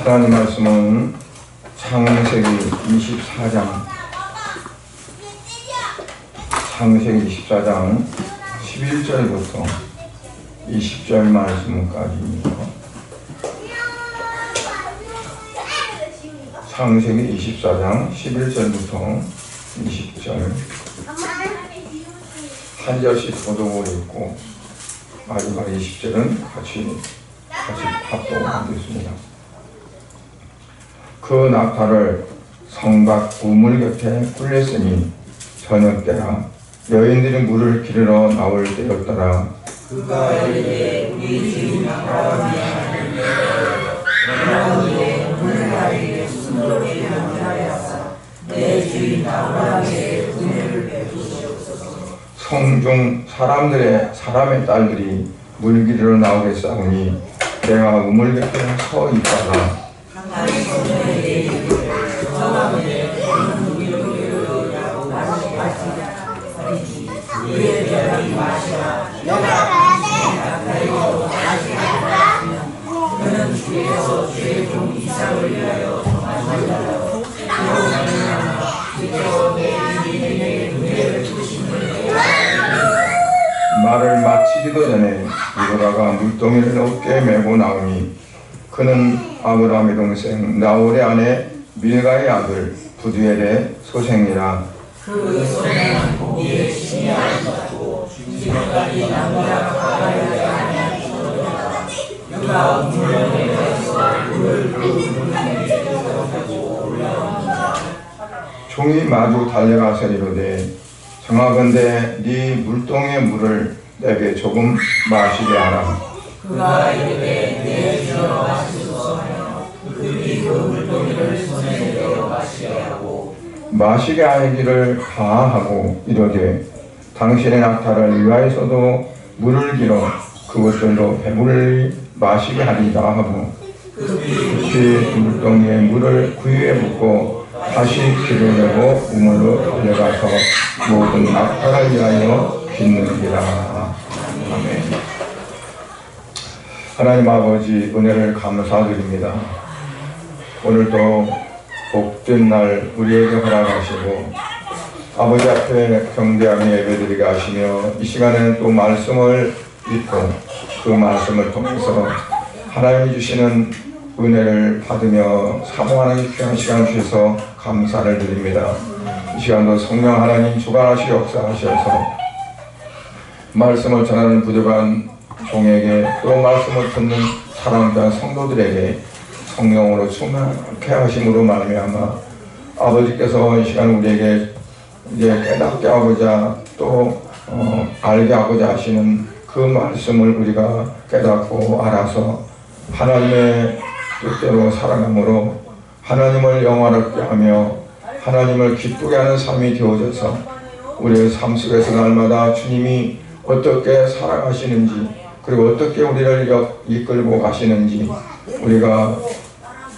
하나님 말씀은 창세기 24장 11절부터 20절 말씀까지입니다. 창세기 24장 11절부터 20절 한 절씩 도독을 읽고 마지막 20절은 같이 합독을 하겠습니다. 그 낙타를 성 밖 우물 곁에 굴렸으니 저녁 때라 여인들이 물을 기르러 나올 때였더라. 그가 이르되 우리 주인 아브라함이 하나님께 너희의 물가에 순돌이 명하여서 내 주인 아브라함에게 은혜를 베푸시옵소서. 성중 사람의 딸들이 물 기르러 나오겠사오니 내가 우물 곁에 서 있다가 한 손에 이르되 저마음에 물을 기르려고 마시라. 이에 별이 마시라. 그리고 마시라. 그는 주께서 주의 종 이삭을 위하여 정하셨다. 말을 마치기도 전에 이브라가 물동이를 어깨에 메고 나오니 그는 아브라함의 동생 나홀의 아내 밀가의 아들 부두엘의 소생이라. 그 소생은 고기에 신이 아니었고 지금까지 남자가 가까이하지 아니하였으므로 그가 물에서 물을 부르고 올라옵니다. 종이 마주 달려가서 이르되 청하건대 네 물동의 물을 내게 조금 마시게 하라. 그가 이르되 내 주여 마시소서 하여 그들이 그 물동이를 손에 내어 마시게 하고 마시게 하기를 하하고 이르되 당신의 낙타를 위하여서도 물을 길어 그것들로 배불리 마시게 하리라 하고 그 물동이에 물을 구유에 붓고 다시 기르려고 우물로 달려가서 모든 낙타를 위하여 빚는지라. 아멘. 하나님 아버지 은혜를 감사드립니다. 오늘도 복된 날 우리에게 허락하시고 아버지 앞에 경배하며 예배드리게 하시며 이 시간에는 또 말씀을 읽고 그 말씀을 통해서 하나님이 주시는 은혜를 받으며 사모하는 귀한 시간 주셔서 감사를 드립니다. 이 시간도 성령 하나님 주관하시고 역사하셔서 말씀을 전하는 부족한 종에게 또 말씀을 듣는 사랑하는 성도들에게 성령으로 충만케 하심으로 말미암아 아버지께서 이 시간 우리에게 이제 깨닫게 하고자 또 알게 하고자 하시는 그 말씀을 우리가 깨닫고 알아서 하나님의 뜻대로 살아감으로 하나님을 영화롭게 하며 하나님을 기쁘게 하는 삶이 되어져서 우리의 삶 속에서 날마다 주님이 어떻게 살아가시는지 그리고 어떻게 우리를 이끌고 가시는지 우리가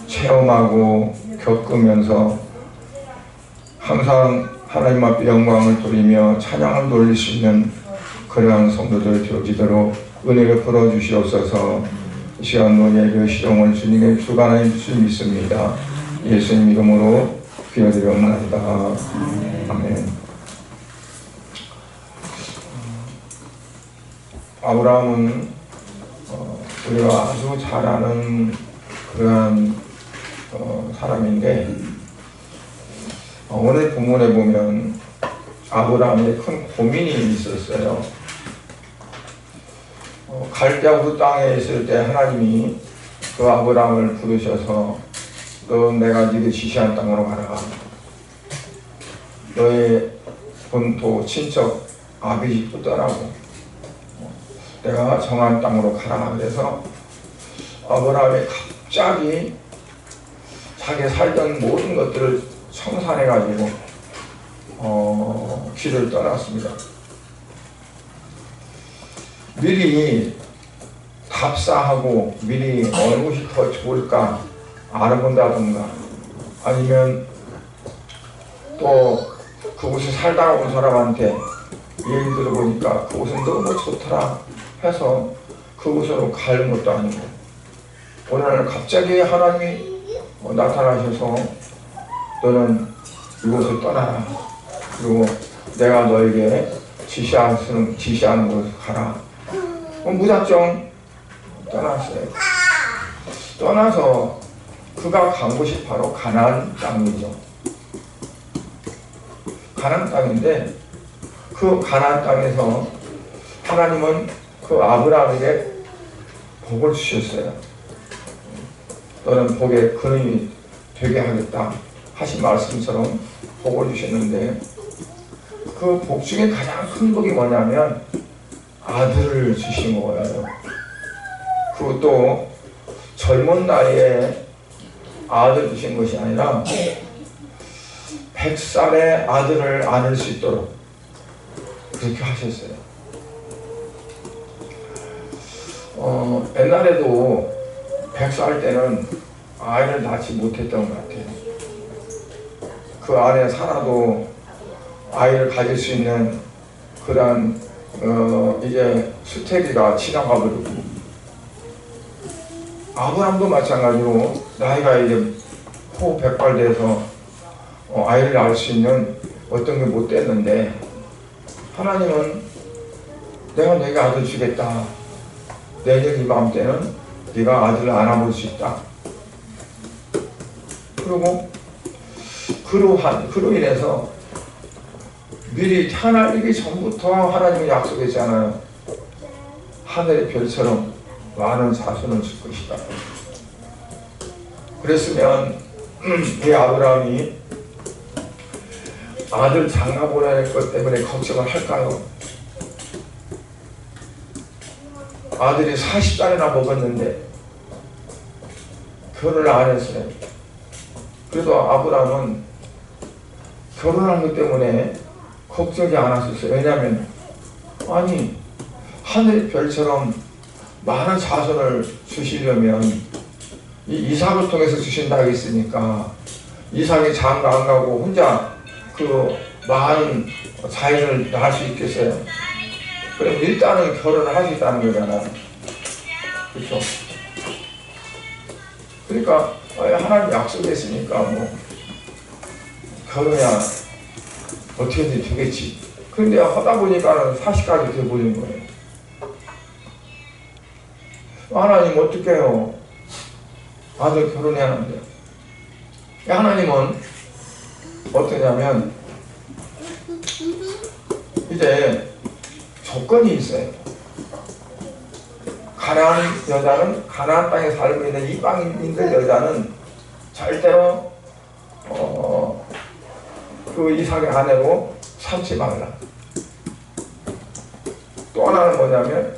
체험하고 겪으면서 항상 하나님 앞에 영광을 돌리며 찬양을 돌릴 수 있는 그러한 성도들 되어지도록 은혜를 풀어주시옵소서. 이 시간도 예배 시종을 주님의 주관하여 주실 믿습니다. 예수님 이름으로 기도드리옵나이다. 아멘. 아브라함은 우리가 아주 잘 아는 그러한 사람인데 오늘 본문에 보면 아브라함의 큰 고민이 있었어요. 갈대아 그 땅에 있을 때 하나님이 그 아브라함을 부르셔서 너 내가 네게 지시한 땅으로 가라. 너의 본토 친척 아비집도 떠나고 내가 정한 땅으로 가라. 그래서 아브라함이 갑자기 자기 살던 모든 것들을 청산해가지고 길을 떠났습니다. 미리 답사하고 미리 어느 곳이 더 좋을까 알아본다던가 아니면 또 그곳에 살다가 온 사람한테 얘기 들어보니까 그곳은 너무 좋더라 해서 그곳으로 가는 것도 아니고 오늘 갑자기 하나님이 나타나셔서 너는 이곳을 떠나라. 그리고 내가 너에게 지시하는 곳을 가라. 무작정 떠났어요. 떠나서 그가 간 곳이 바로 가나안 땅이죠. 가나안 땅인데 그 가나안 땅에서 하나님은 그 아브라함에게 복을 주셨어요. 너는 복의 근원이 되게 하겠다 하신 말씀처럼 복을 주셨는데 그 복 중에 가장 큰 복이 뭐냐면 아들을 주신 거예요. 그것도 젊은 나이에 아들 주신 것이 아니라 100살의 아들을 안을 수 있도록 그렇게 하셨어요. 옛날에도 100살 때는 아이를 낳지 못했던 것 같아요. 그 안에 살아도 아이를 가질 수 있는 그런 이제 수태기가 지나가 버리고, 아브람도 마찬가지로 나이가 이제 호 백발돼서 아이를 낳을 수 있는 어떤 게 못 됐는데 하나님은 내가 너에게 아들 주겠다. 내년 이맘때는 네가 아들을 안아볼 수 있다. 그리고 그로 인해서 미리 태어나기 전부터 하나님이 약속했잖아요. 하늘의 별처럼 많은 자손을 줄 것이다. 그랬으면 이 아브라함이 아들 장가 보낼 것 때문에 걱정을 할까요? 아들이 40살이나 먹었는데 결혼을 안 했어요. 그래도 아브라함은 결혼한 것 때문에 걱정이 안 하셨어요. 왜냐하면 아니 하늘의 별처럼 많은 자손을 주시려면 이 이삭을 통해서 주신다 했으니까 이삭이 장가 안 가고 혼자 그 많은 자손을 낳을 수 있겠어요? 그럼 일단은 결혼을 하시다는 거잖아. 그렇죠? 그러니까 하나님 약속했으니까 뭐 결혼이야 어떻게든 되겠지. 그런데 하다 보니까는 40까지 돼버린 거예요. 하나님 어떻게 해요? 아들 결혼해야 하는데. 하나님은 어떠냐면 이제 조건이 있어요. 가나안 여자는, 가나안 땅에 살고 있는 이방인들 여자는 절대로 그 이삭의 아내로 삼지 말라. 또 하나는 뭐냐면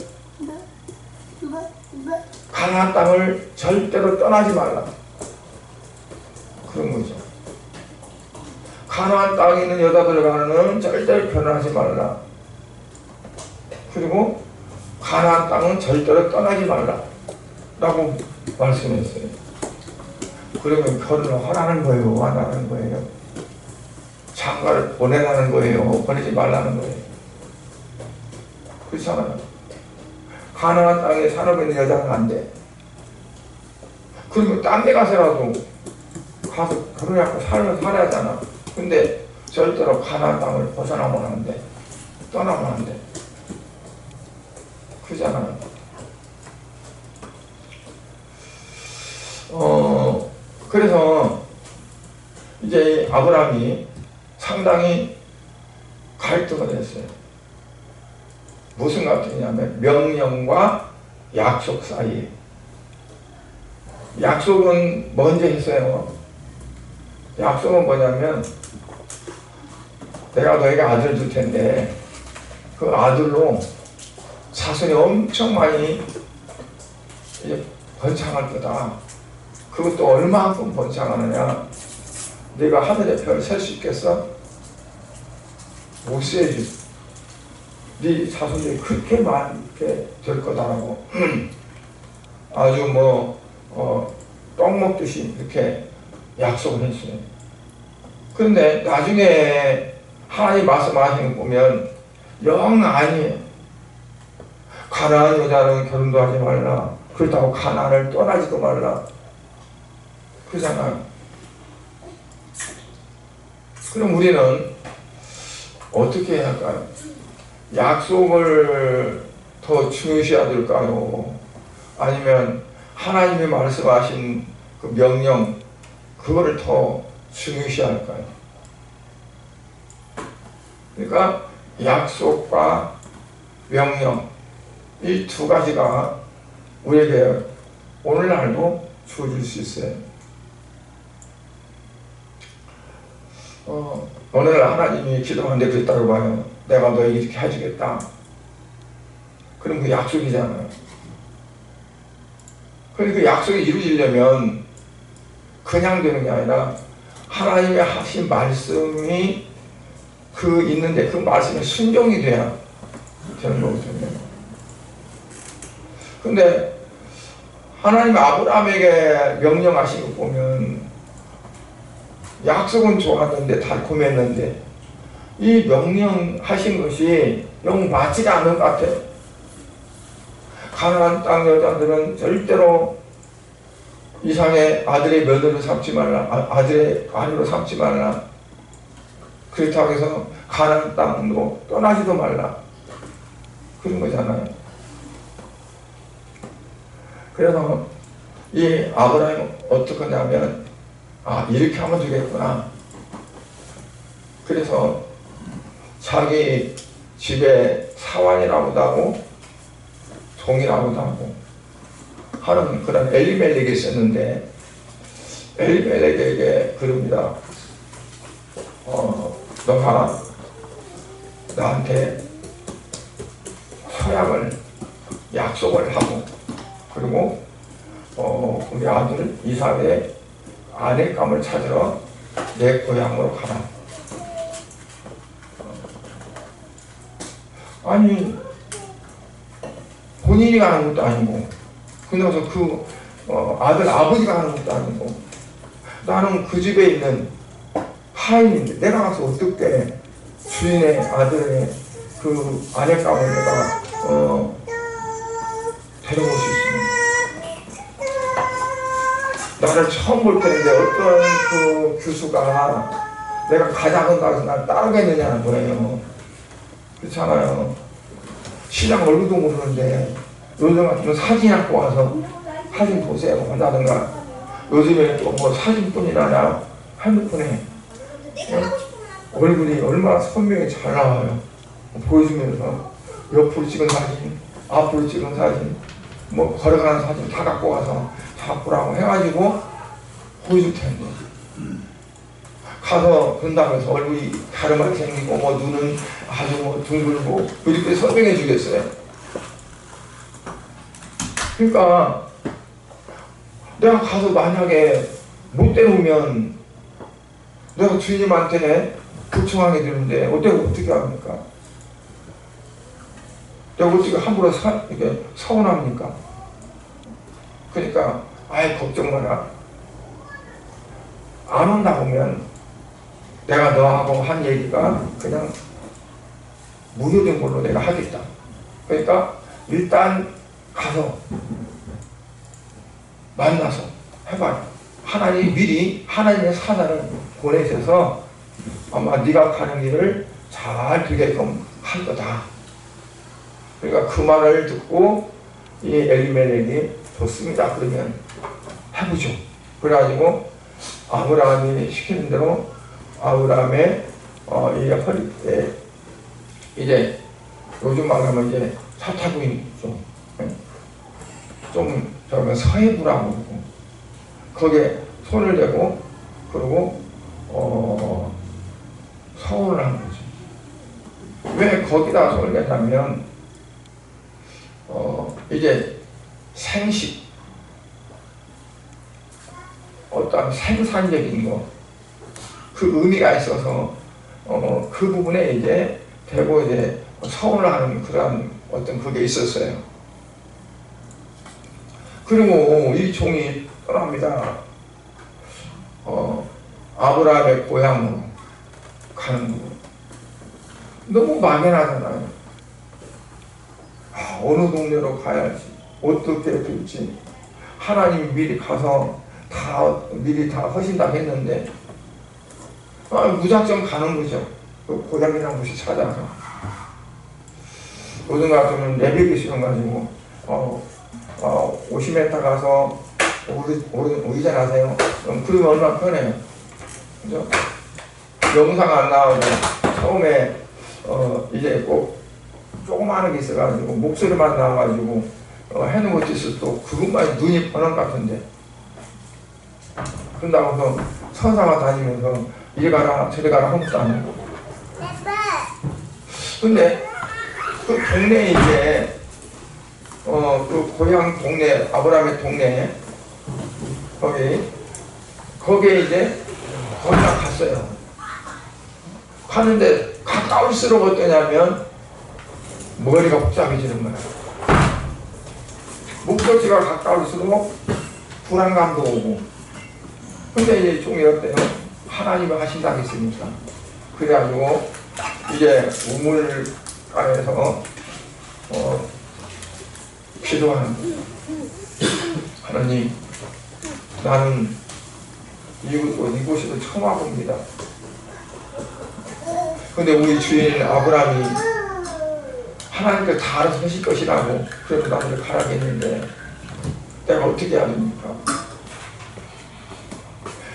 가나안 땅을 절대로 떠나지 말라. 그런 거죠. 가나안 땅에 있는 여자들과는 절대로 결혼하지 말라. 그리고 가나안 땅은 절대로 떠나지 말라 라고 말씀했어요. 그러면 결혼을 하라는 거예요? 안 하라는 거예요? 장가를 보내라는 거예요? 보내지 말라는 거예요? 그렇잖아요. 가나안 땅에 살고 있는 여자는 안 돼. 그리고 딴 데 가서라도 가서 결혼하고 살아야 하잖아. 근데 절대로 가나안 땅을 벗어나면 안 돼. 떠나면 안 돼. 그잖아요. 그래서 이제 아브라함이 상당히 갈등을 했어요. 무슨 갈등이냐면 명령과 약속 사이에. 약속은 먼저 했어요. 약속은 뭐냐면 내가 너에게 아들 줄 텐데 그 아들로 자손이 엄청 많이 번창할 거다. 그것도 얼마만큼 번창하느냐. 네가 하늘의 별 셀 수 있겠어? 못 세지. 네 자손들이 그렇게 많게 될 거다라고 아주 떡 먹듯이 이렇게 약속을 했어요. 그런데 나중에 하나님 말씀하시는 거 보면 영 아니에요. 가나안 여자는 결혼도 하지 말라. 그렇다고 가나안을 떠나지도 말라. 그잖아요. 그럼 우리는 어떻게 해야 할까요? 약속을 더 중요시해야 될까요? 아니면 하나님이 말씀하신 그 명령, 그거를 더 중요시해야 할까요? 그러니까 약속과 명령, 이 두 가지가 우리에게 오늘날도 주어질 수 있어요. 어느 날 하나님이 기도하는데 그랬다고 봐요. 내가 너에게 이렇게 해주겠다. 그럼 그 약속이잖아요. 그러니까 그 약속이 이루어지려면 그냥 되는 게 아니라 하나님의 하신 말씀이 그 있는데 그 말씀에 순종이 돼야 되는 거거든요. 근데 하나님 아브라함에게 명령하신 거 보면 약속은 좋았는데 달콤했는데 이 명령하신 것이 영 맞지 않는 것 같아요. 가나안 땅 여자들은 절대로 이상의 아들의 며느리로 삼지 말라, 아들의 아내로 삼지 말라. 그렇다고 해서 가나안 땅으로 떠나지도 말라. 그런 거잖아요. 그래서 이 아브라함이 어떻게 하냐면 이렇게 하면 되겠구나. 그래서 자기 집에 사환이라고도 하고 종이라고도 하고 하는 그런 엘리멜렉이 있었는데 엘리멜렉에게 그럽니다. 너가 나한테 서약을 약속을 하고 그리고 우리 아들 이삭의 아내감을 찾으러 내 고향으로 가라. 아니 본인이 가는 것도 아니고 그래서 그 아들 아버지가 하는 것도 아니고 나는 그 집에 있는 하인인데 내가 가서 어떻게 주인의 아들의 그 아내감을 내가 데려올 수 있습니까? 나를 처음 볼 때인데 어떤 그 교수가 내가 가자고 해서 날 따르겠느냐는 거예요. 그렇잖아요. 신랑 얼굴도 모르는데 요즘 같으면 사진 갖고 와서 사진 보세요 한다든가 요즘에는 또 뭐 사진뿐이나 핸드폰에 얼굴이 얼마나 선명히 잘 나와요. 보여주면서 옆으로 찍은 사진, 앞으로 찍은 사진, 뭐 걸어가는 사진 다 갖고 와서 잡으라고 해가지고 보여줄 텐데 가서 본다고 해서 얼굴이 가르마게 생기고 뭐 눈은 아주 뭐 둥글고 이렇게 설명해 주겠어요. 그러니까 내가 가서 만약에 못 데려오면 내가 주인님한테 도청하게 되는데 어떻게 합니까? 내가 어떻게 함부로 이렇게 서운합니까? 그러니까 아예 걱정 마라. 안 온다 보면 내가 너하고 한 얘기가 그냥 무효된 걸로 내가 하겠다. 그러니까 일단 가서 만나서 해봐요. 하나님이 미리 하나님의 사자를 보내셔서 아마 네가 가는 길을 잘 되게끔 할 거다. 그러니까 그 말을 듣고 이 엘리멜렉이 좋습니다. 그러면 해보죠. 그래가지고 아브라함이 시키는 대로 아브라함의 이 허리에 이제 요즘 말하면 이제 사타구니 좀 저러면 서해부라고 그러고 거기에 손을 대고 그리고 서원을 하는 거지. 왜 거기다 손을 대냐면 이제 생식 어떤 생산적인 거 그 의미가 있어서 그 부분에 이제 대고 이제 서원을 하는 그런 어떤 그게 있었어요. 그리고 이 종이 떠납니다. 아브라함의 고향으로 가는 거. 너무 막연하잖아요. 어느 동네로 가야지, 어떻게 될지 하나님이 미리 가서 다 미리 다 허신다고 했는데 무작정 가는 거죠. 그 고향이라는 곳이 찾아서 요즘 같으면 내비기 시험 가지고 50m 가서 우회전하세요. 그러면 얼마나 편해요. 그죠? 영상 안 나오고 처음에 이제 꼭 조그마한 게 있어가지고 목소리만 나와가지고 해놓은 짓을 또 그것만 눈이 번원 같은데 그런다고 해서 서사가 다니면서 이리 가라 저리 가라 한 것도 아니고 근데 그 동네에 이제 그 고향 동네 아브라함의 동네 거기에 이제 거기가 갔어요. 가는데 가까울수록 어떠냐면 머리가 복잡해지는 거예요. 목적지가 가까울수록 불안감도 오고. 근데 이제 종이 어때요? 하나님이 하신다고 했으니까. 그래가지고 이제 우물가에서 기도하는 거예요. 하나님, 나는 이곳에도 처음 와봅니다. 근데 우리 주인 아브라함이 하나님께서 다 알아서 하실 것이라고 그래서 나를 가라고 했는데 내가 어떻게 해야 됩니까?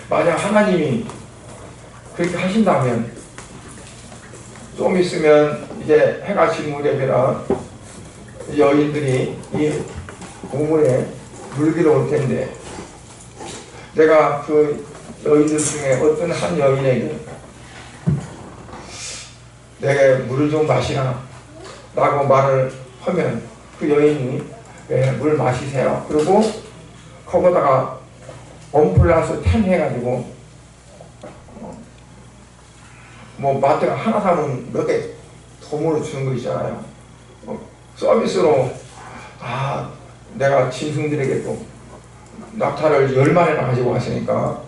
만약 하나님이 그렇게 하신다면 좀 있으면 이제 해가 질 무렵이라 여인들이 이 우물에 물기로 올 텐데 내가 그 여인들 중에 어떤 한 여인에게 내게 물을 좀 마시라 라고 말을 하면 그 여인이 네, 물 마시세요. 그리고 거기다가 엄플라스 텐 해가지고 뭐 마트가 하나 사면 몇 개 덤으로 주는 거 있잖아요. 서비스로 내가 짐승들에게 또 낙타를 10마리나 가지고 왔으니까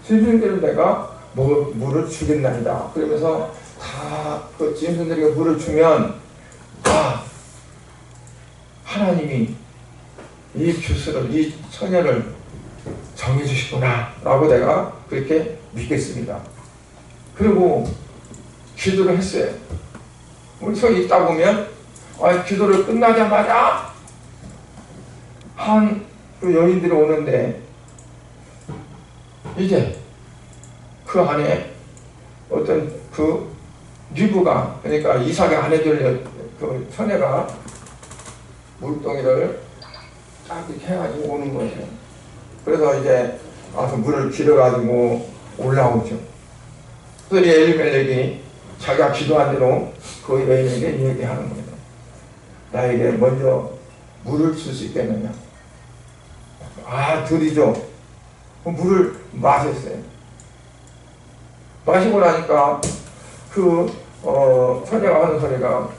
짐승들을 내가 물을 주겠나이다. 그러면서 다 그 짐승들에게 물을 주면 하나님이 이 주스를 이 처녀를 정해주시구나 라고 내가 그렇게 믿겠습니다. 그리고 기도를 했어요. 우리 서 있다 보면 기도를 끝나자마자 한 그 여인들이 오는데 이제 그 안에 어떤 그 리브가 그러니까 이삭의 아내들 그 처녀가 물동이를 딱 이렇게 해가지고 오는 거죠. 그래서 이제 와서 물을 길어가지고 올라오죠. 그래서 엘리멜렉이 자기가 기도한 대로 그 여인에게 얘기하는 거예요. 나에게 먼저 물을 줄 수 있겠느냐. 드리죠. 물을 마셨어요. 마시고 나니까 그 처녀가 하는 소리가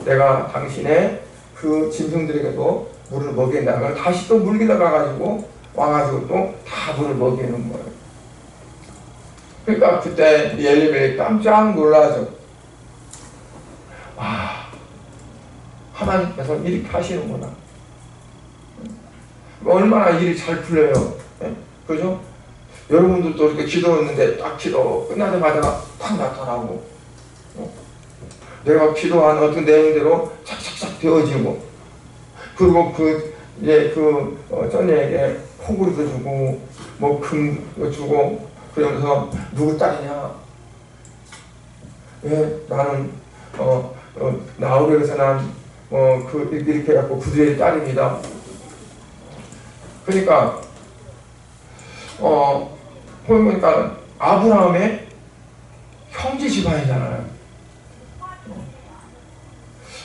내가 당신의 그 짐승들에게도 물을 먹인다. 그걸 다시 또 물 길러 가가지고 와가지고 또 다 물을 먹이는 거예요. 그러니까 그때 엘리멜렉이 깜짝 놀라죠. 하나님께서 이렇게 하시는구나. 얼마나 일이 잘 풀려요. 네? 그죠? 여러분들도 이렇게 기도했는데 딱 기도 끝나자마자 탁 나타나고 내가 기도한 어떤 내용대로 착착착 되어지고 그리고 처녀에게 포구리도 주고 뭐 금도 주고 그러면서 누구 딸이냐? 나는 나우르에서 난 이렇게 해갖고 구두의 딸입니다. 그러니까 보니까 아브라함의 형제 집안이잖아요.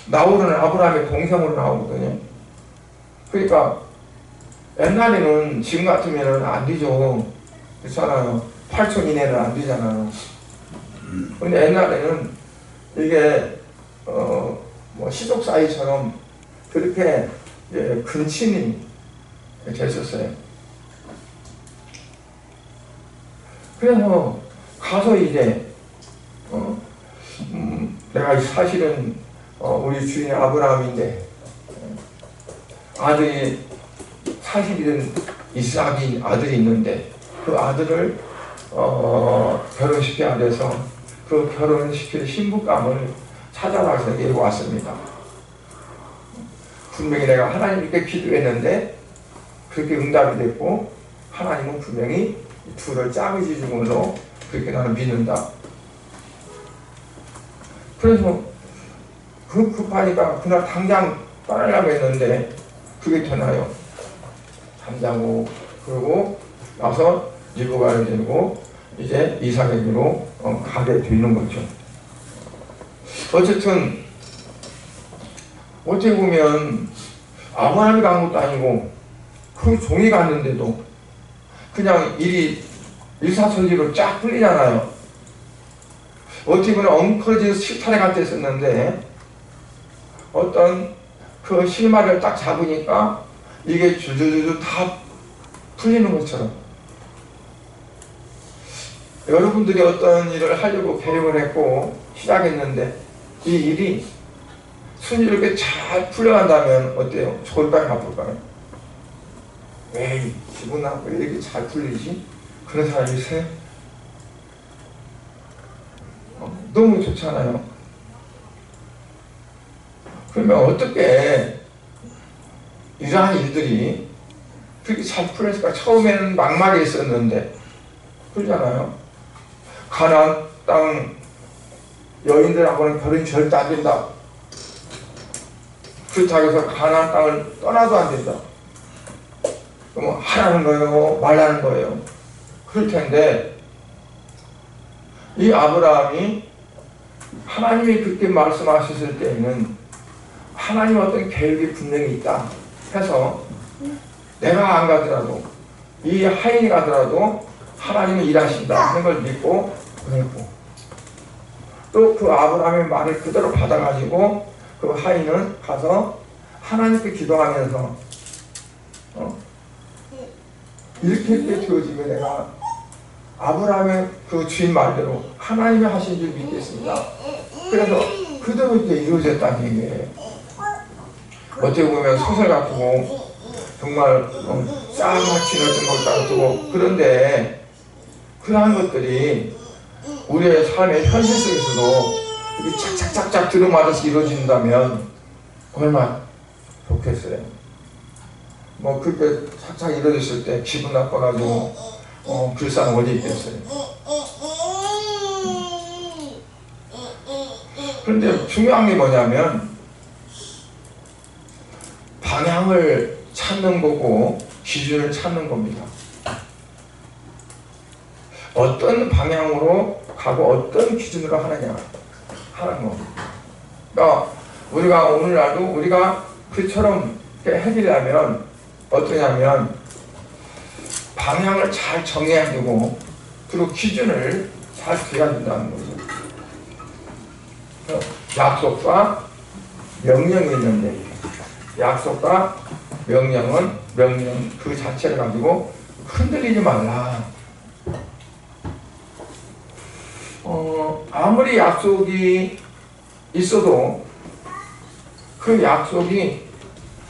나우르는 아브라함의 동생으로 나오거든요. 그러니까 옛날에는 지금 같으면 안 되죠. 그렇잖아요. 8촌 이내는 안 되잖아요. 근데 옛날에는 이게 뭐 시족 사이처럼 그렇게 근친이 됐었어요. 그래서 가서 이제 내가 사실은 우리 주인 아브라함인데 아들이 사실이든 이삭이 아들이 있는데 그 아들을 결혼시켜야 돼서 그 결혼시킬 신부감을 찾아가서 여기 왔습니다. 분명히 내가 하나님께 기도했는데 그렇게 응답이 됐고 하나님은 분명히 둘을 짝을 지은 걸로 그렇게 나는 믿는다. 그래서 급하니까 그날 당장 떠나려고 했는데 그게 되나요? 잠자고 그러고 나서 리브가를 데리고 이제 이삭에게로 가게 되는 거죠. 어쨌든 어떻게 보면 아브라함이 간 것도 아니고 그 종이 갔는데도 그냥 일이 일사천리로 쫙 풀리잖아요. 어떻게 보면 엉클어져서 실탄에 갈 때 썼는데 어떤 그 실마리를 딱 잡으니까 이게 줄줄줄 다 풀리는 것처럼 여러분들이 어떤 일을 하려고 계획을 했고 시작했는데 이 일이 순조롭게 잘 풀려간다면 어때요? 좋을까요? 나쁠까요? 에이 기분 나쁘게 이렇게 잘 풀리지? 그런 사람이 있어요? 너무 좋잖아요. 그러면 어떻게 이러한 일들이 그렇게 잘 풀렸을까? 처음에는 막막해 있었는데 풀잖아요. 가나안 땅 여인들하고는 결혼이 절대 안 된다. 그렇다고 해서 가나안 땅을 떠나도 안 된다. 그럼 하라는 거예요? 말라는 거예요? 그럴 텐데 이 아브라함이 하나님이 그렇게 말씀하셨을 때에는 하나님 어떤 계획이 분명히 있다 해서 내가 안 가더라도 이 하인이 가더라도 하나님은 일하신다 하는 걸 믿고 보냈고 또 그 아브라함의 말을 그대로 받아가지고 그 하인은 가서 하나님께 기도하면서 이렇게 되어지면 내가 아브라함의 그 주인 말대로 하나님이 하신 줄 믿겠습니다. 그래서 그대로 이렇게 이루어졌다는 얘기예요. 어떻게 보면 소설 같고 정말 쌍마치 넣은 것 같고 그런데 그러한 것들이 우리의 삶의 현실 속에서도 이렇게 착착착착 들어맞아서 이루어진다면 얼마나 좋겠어요. 뭐 그렇게 착착 이루어졌을 때 기분 나빠가지고 불쌍한 어디 있겠어요. 그런데 중요한 게 뭐냐면 방향을 찾는 거고 기준을 찾는 겁니다. 어떤 방향으로 가고 어떤 기준으로 하느냐 하는 거. 그러니까 우리가 오늘날도 우리가 그처럼 해주려면 어떠냐면 방향을 잘 정해야 되고 그리고 기준을 잘 돼야 된다는 거죠. 약속과 명령이 있는데 약속과 명령 그 자체를 가지고 흔들리지 말라. 아무리 약속이 있어도 그 약속이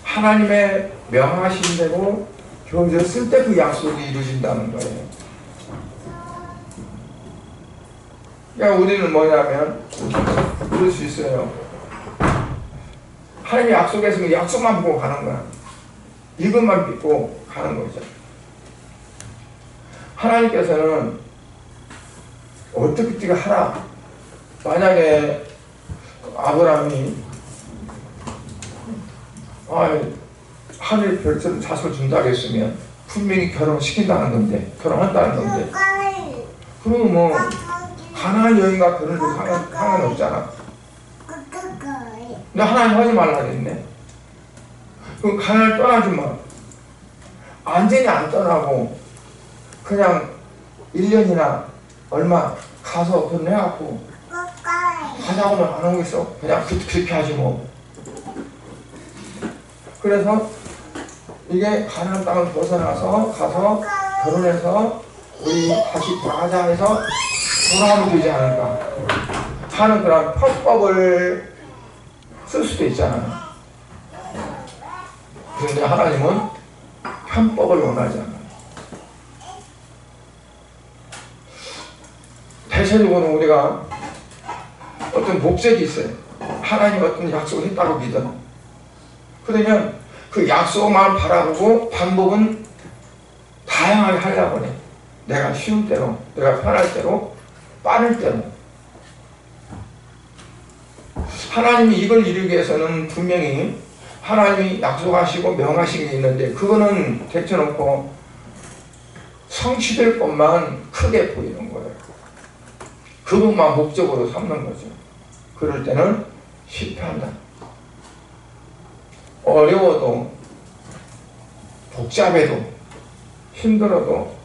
하나님의 명하신 대로 주어졌을 때 그 약속이 이루어진다는 거예요. 그러니까 우리는 뭐냐면 그럴 수 있어요. 하나님이 약속했으면 약속만 보고 가는 거야. 이것만 믿고 가는 거죠. 하나님께서는 어떻게 하라. 만약에 아브라함이 하늘 별처럼 자손을 준다고 했으면 분명히 결혼시킨다는 건데 결혼한다는 건데 그러면 뭐 가나안 여인과 결혼을 상관 없잖아. 근데 하나님 하지 말라 그랬네. 그럼 가나안을 떠나지 마. 완전히 안 떠나고 그냥 1년이나 얼마 가서 결혼해갖고 가자고는 안 하고 있어. 그냥 그렇게 하지 뭐. 그래서 이게 가나안 땅을 벗어나서 가서 결혼해서 우리 다시 돌아가자 해서 돌아가면 되지 않을까 하는 그런 편법을 쓸 수도 있잖아요. 그런데 하나님은 편법을 원하지 않아요. 대체적으로 우리가 어떤 목적이 있어요. 하나님이 어떤 약속을 했다고 믿어. 그러면 그 약속만 바라보고 방법은 다양하게 하려고 해. 내가 쉬운 대로, 내가 편할 대로, 빠를 대로. 하나님이 이걸 이루기 위해서는 분명히 하나님이 약속하시고 명하신 게 있는데 그거는 제쳐놓고 성취될 것만 크게 보이는 거예요. 그것만 목적으로 삼는 거죠. 그럴 때는 실패한다. 어려워도 복잡해도 힘들어도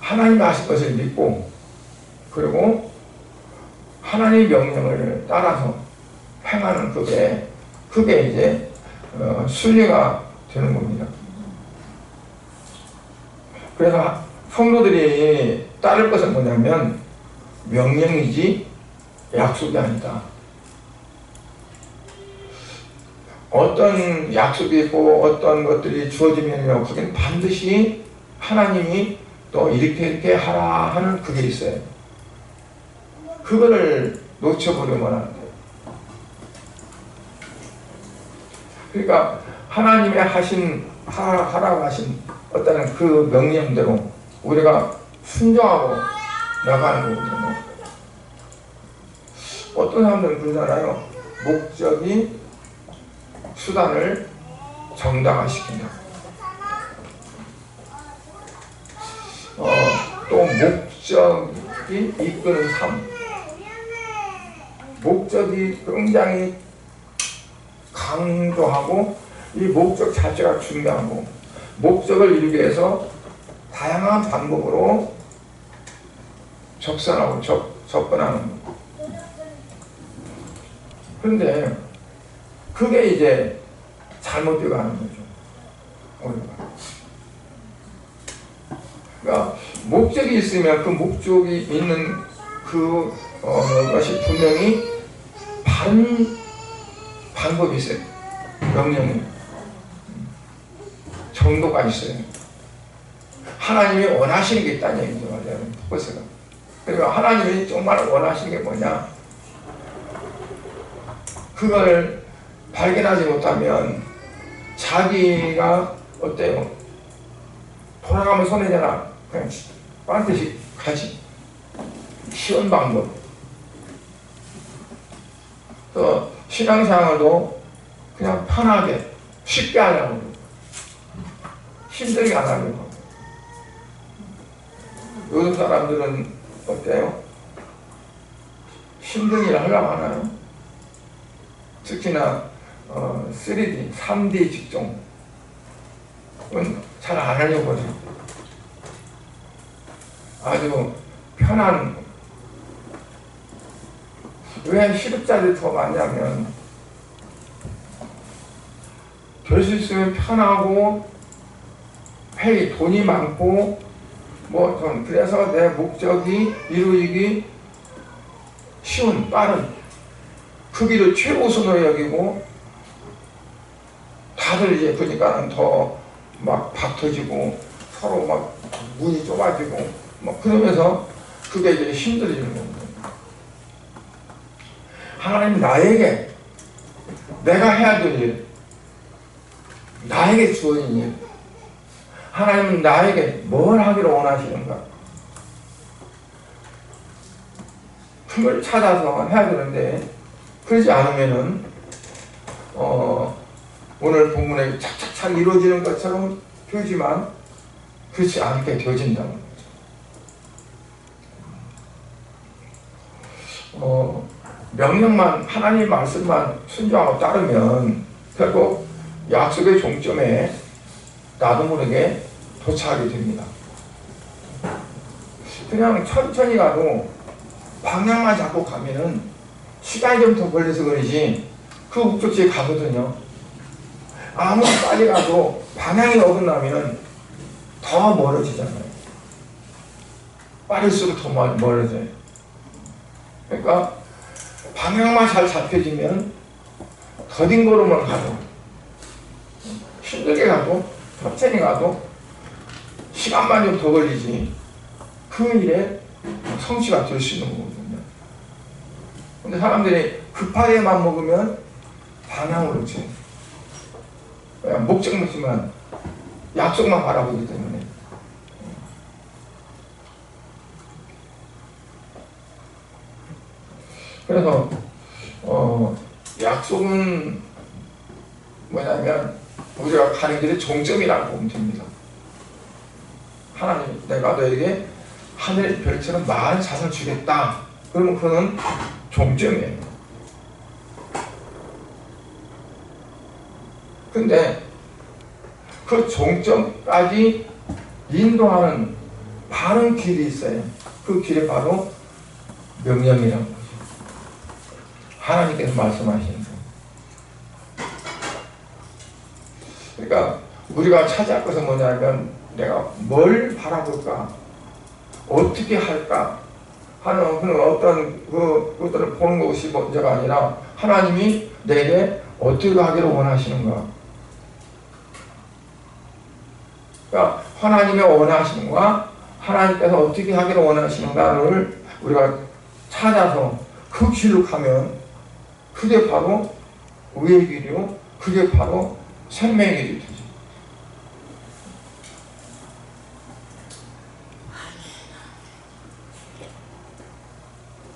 하나님이 하실 것을 믿고 그리고 하나님의 명령을 따라서 행하는 그게 이제 순리가 되는 겁니다. 그래서 성도들이 따를 것은 뭐냐면 명령이지 약속이 아니다. 어떤 약속이 있고 어떤 것들이 주어지면요, 거기는 반드시 하나님이 또 이렇게 하라 하는 그게 있어요. 그거를 놓쳐버리면 안 돼요. 그러니까 하나님의 하라고 하신 어떤 그 명령대로 우리가 순종하고 나가는 거거든요. 어떤 사람들은 그러잖아요. 목적이 수단을 정당화시킨다. 또 목적이 이끄는 삶. 목적이 굉장히 강조하고 이 목적 자체가 중요하고 목적을 이루기 위해서 다양한 방법으로 접선하고 접근하는 거. 그런데 그게 이제 잘못되어 가는 거죠. 우리가. 그러니까 목적이 있으면 그 목적이 있는 것이 분명히 바른 방법이 있어요. 명령이 정도가 있어요. 하나님이 원하시는 게 있다는 얘기죠. 맞아요. 그것은. 그러니까 하나님이 정말 원하시는 게 뭐냐? 그걸 발견하지 못하면 자기가 어때요? 돌아가면 손해잖아. 그냥 반드시 가지. 쉬운 방법. 또 신앙생활도 그냥 편하게 쉽게 하려고 힘들게 안 하려고. 요즘 사람들은 어때요? 힘든 일을 하려고 하나요? 특히나 3D, 3D 직종은 잘 안 하려고 하죠. 아주 편한. 왜 시급자들이 더 많냐면 될 수 있으면 편하고 회의 돈이 많고 뭐 좀 그래서 내 목적이 이루기 쉬운 빠른 그 길을 최우선으로 여기고 다들 이제 그러니까는 더 막 박 터지고 서로 막 문이 좁아지고 막 그러면서 그게 이제 힘들어지는 겁니다. 하나님 나에게 내가 해야 될 일, 나에게 주어진 일, 하나님은 나에게 뭘 하기를 원하시는가? 그걸 찾아서 해야 되는데 그러지 않으면은 오늘 본문에 착착착 이루어지는 것처럼 되지만 그렇지 않게 되어진다는 거죠. 명령만 하나님 말씀만 순종하고 따르면 결국 약속의 종점에 나도 모르게 도착하게 됩니다. 그냥 천천히 가도 방향만 잡고 가면은 시간이 좀 더 걸려서 그러지 그 목적지에 가거든요. 아무리 빨리 가도 방향이 어긋나면 더 멀어지잖아요. 빠를수록 더 멀어져요. 그러니까 방향만 잘 잡혀지면 더딘 걸음을 가도 힘들게 가도 천천히 가도 시간만 좀 더 걸리지 그 일에 성취가 될 수 있는 거거든요. 근데 사람들이 급하게만 먹으면 방향을 놓지. 목적만 약속만 바라보기 때문에. 그래서 약속은 뭐냐면 우리가 가는 길의 종점이라고 보면 됩니다. 하나님, 내가 너에게 하늘의 별처럼 많은 자산을 주겠다. 그러면 그거는 종점이에요. 근데 그 종점까지 인도하는 바른 길이 있어요. 그 길이 바로 명령이라는 거죠. 하나님께서 말씀하시는 거예요. 그러니까 우리가 찾아할 것은 뭐냐면 내가 뭘 바라볼까? 어떻게 할까? 하는 그런 어떤 그것들을 보는 것이 문제가 아니라 하나님이 내게 어떻게 하기를 원하시는가? 그러니까 하나님의 원하심과 하나님께서 어떻게 하기를 원하시는가를 우리가 찾아서 그 길로 가면 그게 바로 의의 길이요, 그게 바로 생명의 길이 되죠.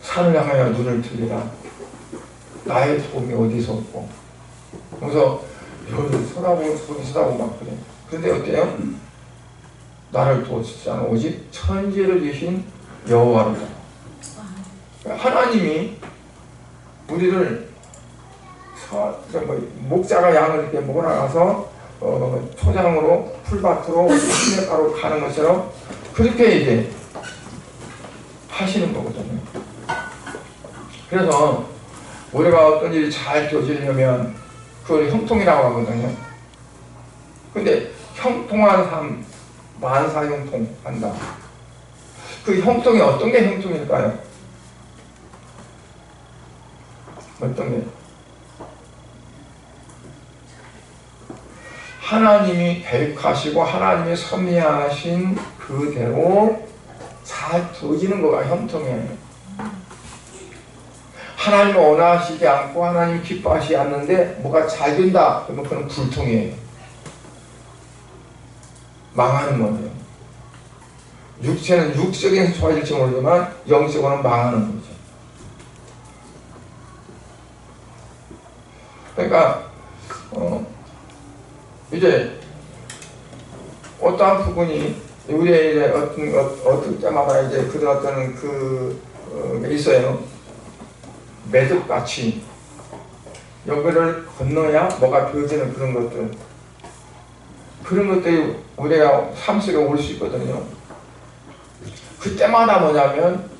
산을 향하여 눈을 들리라. 나의 도움이 어디서 없고. 그래서 여기 서다보고 거기 서다보고 막 그래. 근데 어때요? 나를 도우시지 않아 오직 천지를 지으신 여호와로다. 하나님이 우리를 목자가 양을 이렇게 몰아가서 초장으로 풀밭으로 시냇가로 가는 것처럼 그렇게 이제 하시는 거거든요. 그래서 우리가 어떤 일이 잘 되어지려면 그걸 형통이라고 하거든요. 근데 형통한 삶, 만사형통 한다. 그 형통이 어떤 게 형통일까요? 어떤 게? 하나님이 계획하시고 하나님이 섭리하신 그대로 잘 되어지는 거가 형통이에요. 하나님을 원하시지 않고 하나님 기뻐하시지 않는데 뭐가 잘 된다 그러면 그건 불통이에요. 망하는 거예요. 육체는 육적인 좋아질지 모르지만 영적으로는 망하는 거죠. 그러니까 이제 어떠한 부분이 우리의 이제 어떤 때마다 이제 그런 어떤 있어요. 매듭같이 여기를 건너야 뭐가 되어지는 그런 것들. 그런 것들이 우리가 삶 속에 올 수 있거든요. 그때마다 뭐냐면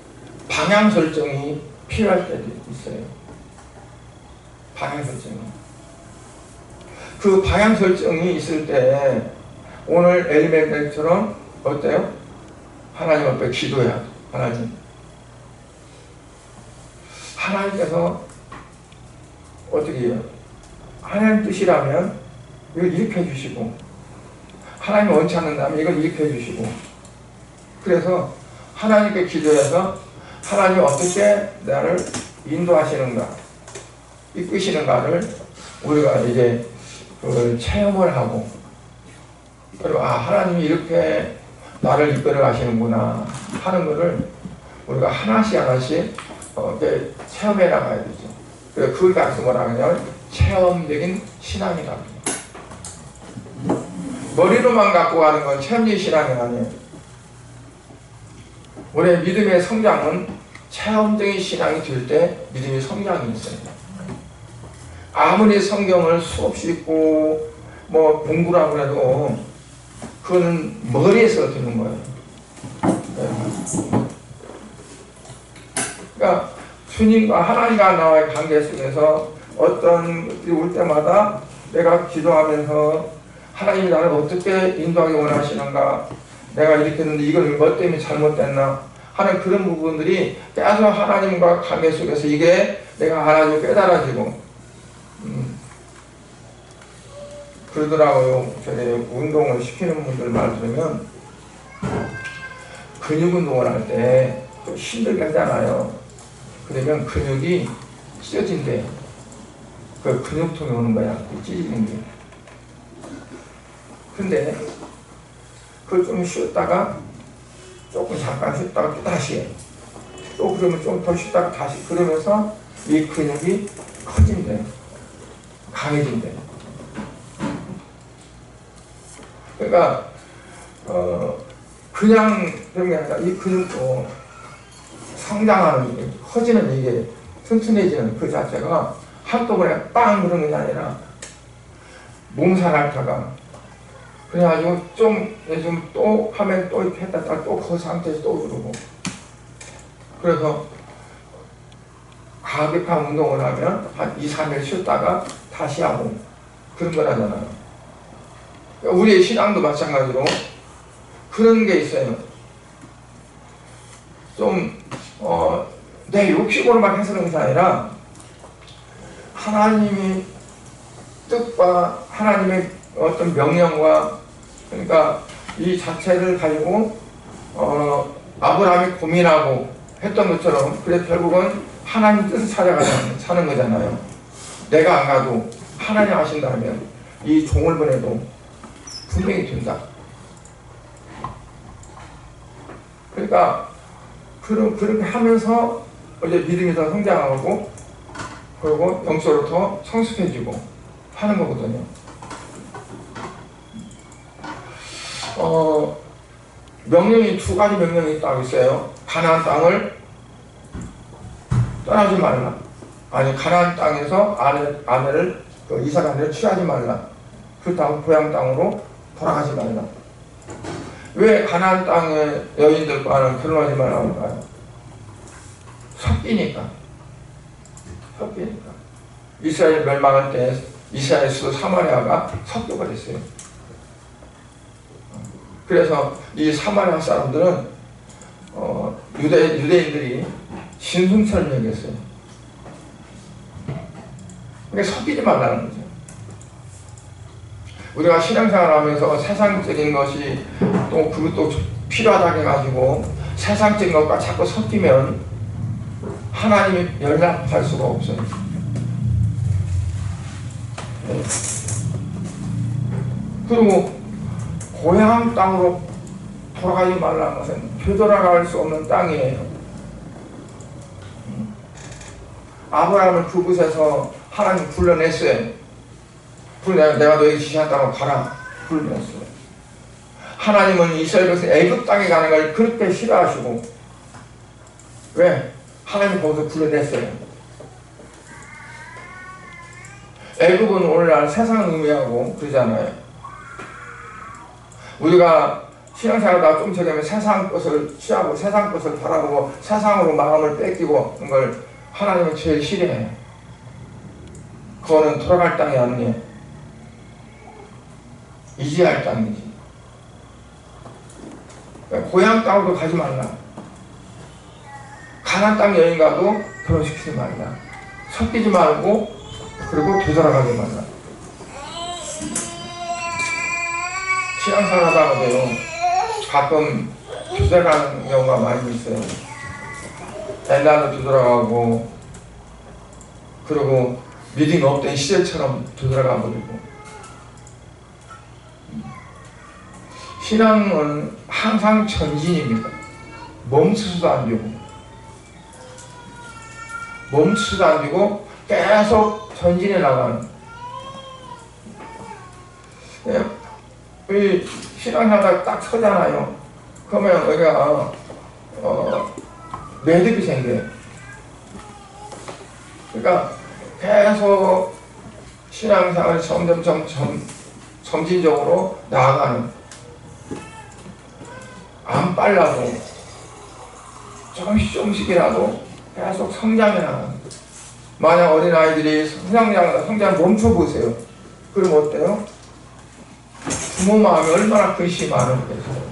방향 설정이 필요할 때도 있어요. 방향 설정이. 그 방향 설정이 있을 때 오늘 엘리멜렉처럼 어때요? 하나님 앞에 기도해야 돼. 하나님께서 어떻게 해요? 하나님 뜻이라면 이걸 이렇게 해주시고 하나님이 원치 않는다면 이걸 이렇게 해주시고 그래서 하나님께 기도해서 하나님이 어떻게 나를 인도하시는가 이끄시는가를 우리가 이제 체험을 하고 그리고 하나님이 이렇게 나를 이끌어 가시는구나 하는 것을 우리가 하나씩 이렇게 체험해 나가야 되죠. 그래서 그걸 가서 뭐라 하냐면 체험적인 신앙이라고 해요. 머리로만 갖고 가는 건 체험적인 신앙이 아니에요. 우리의 믿음의 성장은 체험적인 신앙이 될 때 믿음의 성장이 있어요. 아무리 성경을 수없이 읽고 뭐 공부를 하고 해도 그거는 머리에서 드는 거예요. 그러니까 주님과 하나님과 나와의 관계 속에서 어떤 것들이 올 때마다 내가 기도하면서 하나님이 나를 어떻게 인도하기 원하시는가 내가 이렇게 했는데 이걸 뭐 때문에 잘못됐나 하는 그런 부분들이 계속 하나님과 관계 속에서 이게 내가 하나님을 깨달아지고 그러더라고요. 저희 운동을 시키는 분들 말 들으면 근육 운동을 할 때 좀 힘들게 하잖아요. 그러면 근육이 찢어진대. 그 근육통이 오는 거야. 찢어지는 게. 근데 그걸 좀 쉬었다가 조금 잠깐 쉬었다가 또 다시 해. 또 그러면 좀 더 쉬다가 다시 그러면서 이 근육이 커진대. 강해진대. 그러니까 그냥 그런 게 아니라 이 근육도 성장하는 게 커지는 이게 튼튼해지는 그 자체가 한꺼번에 빵 그런 게 아니라 몸살 앓다가 그래가지고 좀 요즘 또 하면 또 이렇게 했다가 또 그 상태에서 또 그러고 그래서 가격한 운동을 하면 한 2, 3일 쉬었다가 다시 하고 그런 거라잖아요. 우리의 신앙도 마찬가지로 그런 게 있어요. 좀 내 욕심으로만 해서는 게 아니라 하나님의 뜻과 하나님의 어떤 명령과 그러니까 이 자체를 가지고 아브라함이 고민하고 했던 것처럼 그래 결국은 하나님 뜻을 찾아가는 사는 거잖아요. 내가 안 가도 하나님 하신다면 이 종을 보내도 분명히 된다. 그러니까 그렇게 하면서 이제 믿음이 더 성장하고 그리고 영적으로 더 성숙해지고 하는 거거든요. 명령이 두 가지 명령이 딱 있어요. 가나안 땅을 떠나지 말라. 아니 가나안 땅에서 아내를 이삭 아내를 취하지 말라. 그렇다고 고향 땅으로 돌아가지 말라. 왜 가나안 땅의 여인들과는 결혼하지 말라고 할까요? 섞이니까. 이스라엘 멸망할 때 이스라엘 수도 사마리아가 섞여버렸어요. 그래서 이 사마리아 사람들은 유대인들이 신승처럼 여겼어요. 그러니까 섞이지 말라는 거죠. 우리가 신앙생활 하면서 세상적인 것이 또 그것도 필요하다고 해가지고 세상적인 것과 자꾸 섞이면 하나님이 연락할 수가 없어요. 그리고 고향 땅으로 돌아가지 말라는 것은 되돌아갈 수 없는 땅이에요. 아브라함을 그곳에서 하나님 불러냈어요. 내가 너에게 지시한 땅으로 가라. 불러냈어요. 하나님은 이스라엘에서 애굽 땅에 가는 걸 그렇게 싫어하시고 왜? 하나님 거기서 불러냈어요. 애굽은 오늘날 세상을 의미하고 그러잖아요. 우리가 신앙생활하다 좀 저기면 세상 것을 취하고 세상 것을 바라보고 세상으로 마음을 뺏기고 그런 걸 하나님은 제일 싫어해요. 그거는 돌아갈 땅이 아니에요. 이지할 땅이지. 그러니까 고향 땅으로 가지 말라. 가나안 땅 여행 가도 결혼시키지 말라. 섞이지 말고 그리고 되돌아가지 말라. 신앙생활 하다가도요 가끔 되돌아가는 경우가 많이 있어요. 옛날로 되돌아가고 그리고 믿음이 없던 시절처럼 되돌아가 버리고. 신앙은 항상 전진입니다. 멈추지도 안 되고 계속 전진해 나가는. 우리 신앙하다가 딱 서잖아요. 그러면 우리가 매듭이 생겨요. 그러니까 계속 신앙생활을 점진적으로 나아가는. 안 빨라도 조금씩이라도 계속 성장해 나가는. 만약 어린아이들이 성장 멈춰보세요. 그럼 어때요? 부모 마음이 얼마나 근심이 많은겠어요.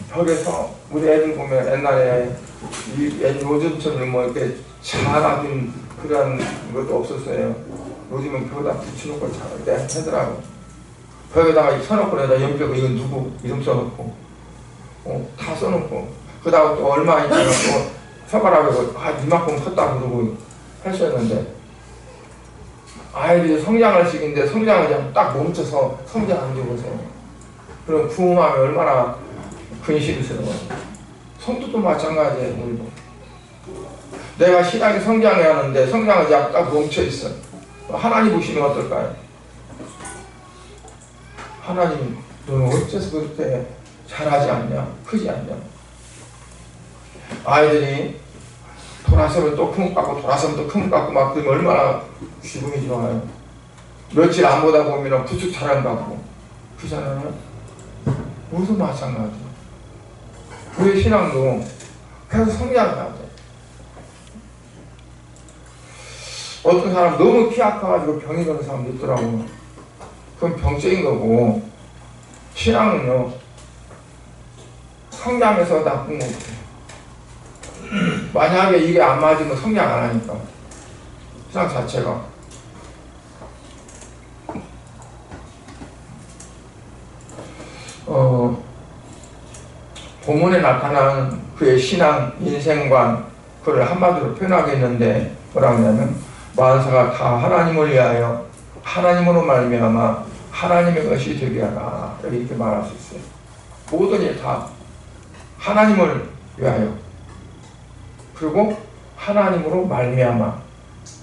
벽에서 우리 애들 보면 옛날에 요즘처럼 뭐 이렇게 작아진 그런 것도 없었어요. 요즘은 벽에다 붙여놓고 잘 하더라고. 벽에다가 서놓고 내다 연표가 이건 누구 이름 써놓고 다 써놓고 그다음 또 얼마 있다가 또 손가락으로 이만큼 컸다 그러고 하셨는데 아이들이 성장을 시키는데 성장을 그냥 딱 멈춰서 성장 안 주고서 그런 부모마음이 얼마나 근심스러워. 성도도 마찬가지예요. 우리도 내가 신앙이 성장해야 하는데 성장을 그냥 딱 멈춰있어. 하나님 보시면 어떨까요? 하나님 너는 어째서 그렇게 잘하지 않냐? 크지 않냐? 아이들이 돌아서면 또 큰 것 같고 돌아서면 또 큰 것 같고 막 그러면 얼마나 기분이 좋아요. 며칠 안 보다 보면 부축 잘한 것 같고 그잖아요. 우리도 마찬가지야. 우리 신앙도 계속 성장해야 돼. 어떤 사람 너무 키 아파가지고 병이 드는 사람도 있더라고. 그건 병적인 거고 신앙은요 성장해서 나쁜 거고 만약에 이게 안 맞으면 성장 안 하니까 신앙 자체가 본문에 나타난 그의 신앙, 인생관 그걸 한마디로 표현하겠는데 뭐라고 하냐면 만사가 다 하나님을 위하여 하나님으로 말미암아 하나님의 것이 되게 하라 이렇게 말할 수 있어요. 모든 일 다 하나님을 위하여 그리고 하나님으로 말미암아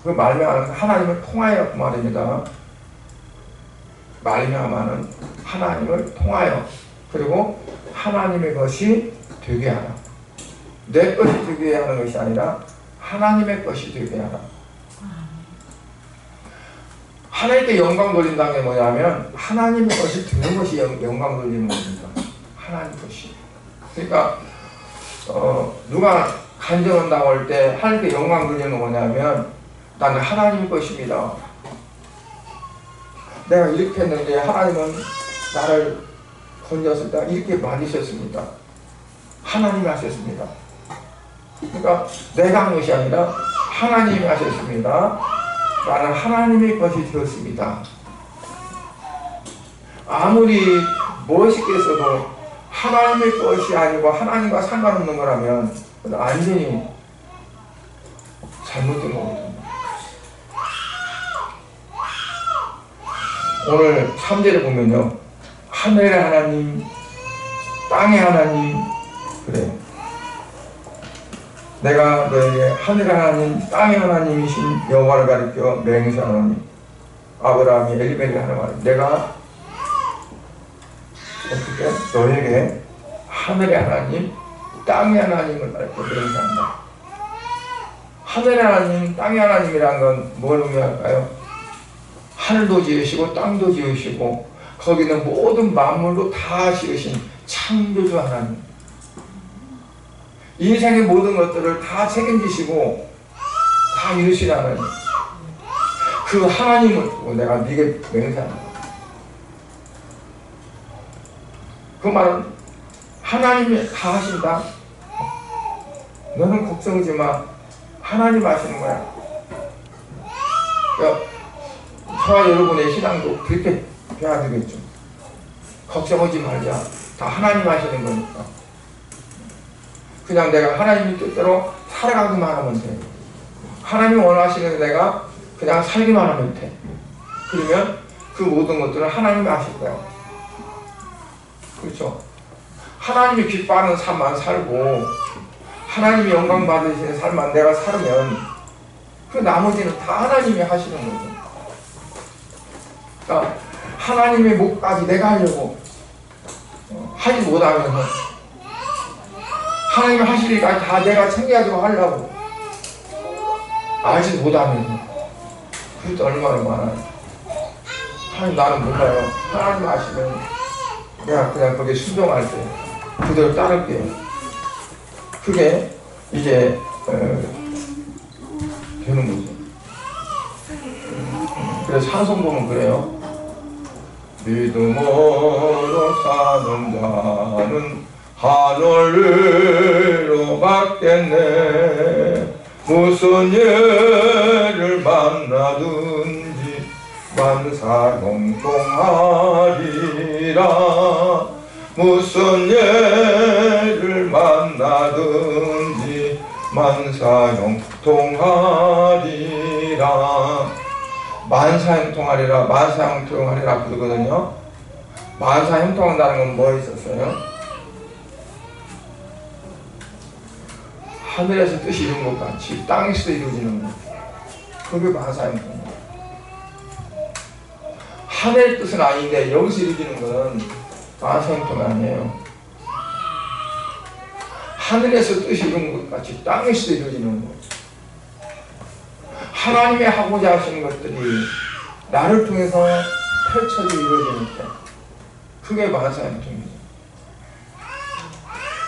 그 말미암아는 하나님을 통하여 그 말입니다. 말미암아는 하나님을 통하여 그리고 하나님의 것이 되게 하라. 내 것이 되게 하는 것이 아니라 하나님의 것이 되게 하라. 하나님께 영광 돌린다는 게 뭐냐면 하나님의 것이 되는 것이 영광 돌리는 겁니다. 하나님 것이. 그러니까 누가 간증을 나올 때 하나님께 영광 돌리는 건 뭐냐면 나는 하나님 것입니다. 내가 이렇게 했는데 하나님은 나를 건졌을 때 이렇게 만드셨습니다. 하나님이 하셨습니다. 그러니까 내가 한 것이 아니라 하나님이 하셨습니다. 나는 하나님의 것이 되었습니다. 아무리 멋있게 써도 하나님의 것이 아니고 하나님과 상관없는 거라면 완전히 잘못된 거거든요. 오늘 3절에 보면요 하늘의 하나님 땅의 하나님 그래 내가 너에게 하늘의 하나님 땅의 하나님이신 여호와를 가리켜 맹세하노니 아브라함이 엘리멜렉에 하는 말 내가 어떻게 너에게 하늘의 하나님 땅의 하나님을 가리켜 맹세한다. 하늘의 하나님 땅의 하나님이란 건 뭘 의미할까요? 하늘도 지으시고 땅도 지으시고 거기는 모든 만물도 다 지으신 창조주 하나님 인생의 모든 것들을 다 책임지시고 다 이루시는 하나님 그 하나님을 두고 내가 네게 맹세한다. 그 말은 하나님이 다 하신다. 너는 걱정하지 마. 하나님 하시는 거야. 그러니까 저와 여러분의 신앙도 그렇게 돼야 되겠죠. 걱정하지 말자. 다 하나님 하시는 거니까. 그냥 내가 하나님의 뜻대로 살아가기만 하면 돼. 하나님이 원하시는 내가 그냥 살기만 하면 돼. 그러면 그 모든 것들은 하나님이 하실 거야. 그렇죠? 하나님이 기뻐하는 삶만 살고 하나님이 영광 받으시는 삶만 내가 살면 그 나머지는 다 하나님이 하시는 거죠. 그러니까 하나님의 목까지 내가 하려고 하지 못하면 하나님이 하실 일까지 다 내가 챙겨가지고 하려고 알지 못하면 그것도 얼마나 많아요. 하나님 나는 몰라요. 하나님 아시면 내가 그냥 거기에 순종할 때 그대로 따를게요. 그게 이제 되는 거죠. 그래서 찬송 보면 그래요. 믿음으로 사는 자는 하늘로 갔겠네. 무슨 일을 만나든지 만사형통하리라. 무슨 예를 만나든지 만사형통하리라. 만사형통하리라, 만사형통하리라 그러거든요. 만사형통한다는 건 뭐 있었어요? 하늘에서 뜻이 이룬 것 같이 땅에서 이루어지는 것. 그게 만사형통. 하늘의 뜻은 아닌데 여기서 이루어지는 것은 만사형통이 아니에요. 하늘에서 뜻이 이룬 것 같이 땅에서 이루어지는 것. 하나님이 하고자 하시는 것들이 나를 통해서 펼쳐져 이루어지는 때, 그게 만사형통이죠.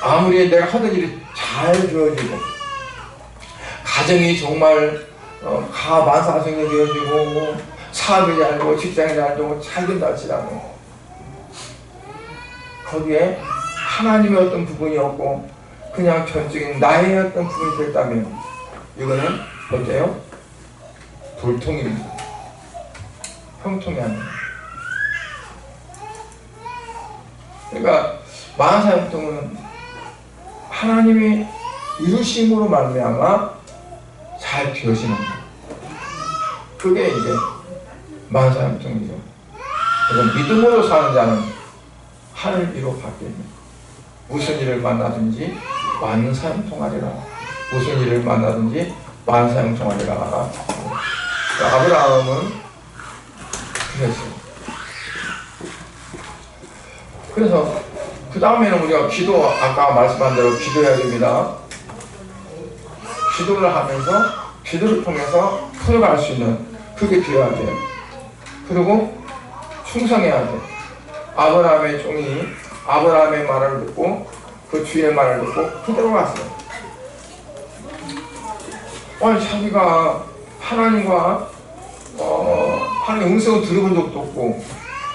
아무리 내가 하던 일이 잘 되어지고 가정이 정말 만사성이 되어지고 사업이 잘 되고 직장이 잘 되고 잘 된다 할지라도 거기에 하나님의 어떤 부분이 없고 그냥 전적인 나의 어떤 부분이 됐다면 이거는 어때요? 돌통입니다. 형통이 아니에요. 그러니까 만사형통은 하나님이 이루심으로 말미암아 잘 되어지는 것. 그게 이제 만사형통이죠. 그래서 믿음으로 사는 자는 하늘 위로 바뀝니다. 무슨 일을 만나든지 만사형통하리라. 무슨 일을 만나든지 만사형통하리라. 아브라함은 그랬어요. 그래서 그 다음에는 우리가 기도, 아까 말씀한 대로 기도해야 됩니다. 기도를 하면서 기도를 통해서 풀어갈 수 있는 그게 되어야 돼요. 그리고 충성해야 돼. 아브라함의 종이 아브라함의 말을 듣고 그 주인의 말을 듣고 그대로 갔어요. 아니 자기가 하나님과 하나님 음성을 들어본 적도 없고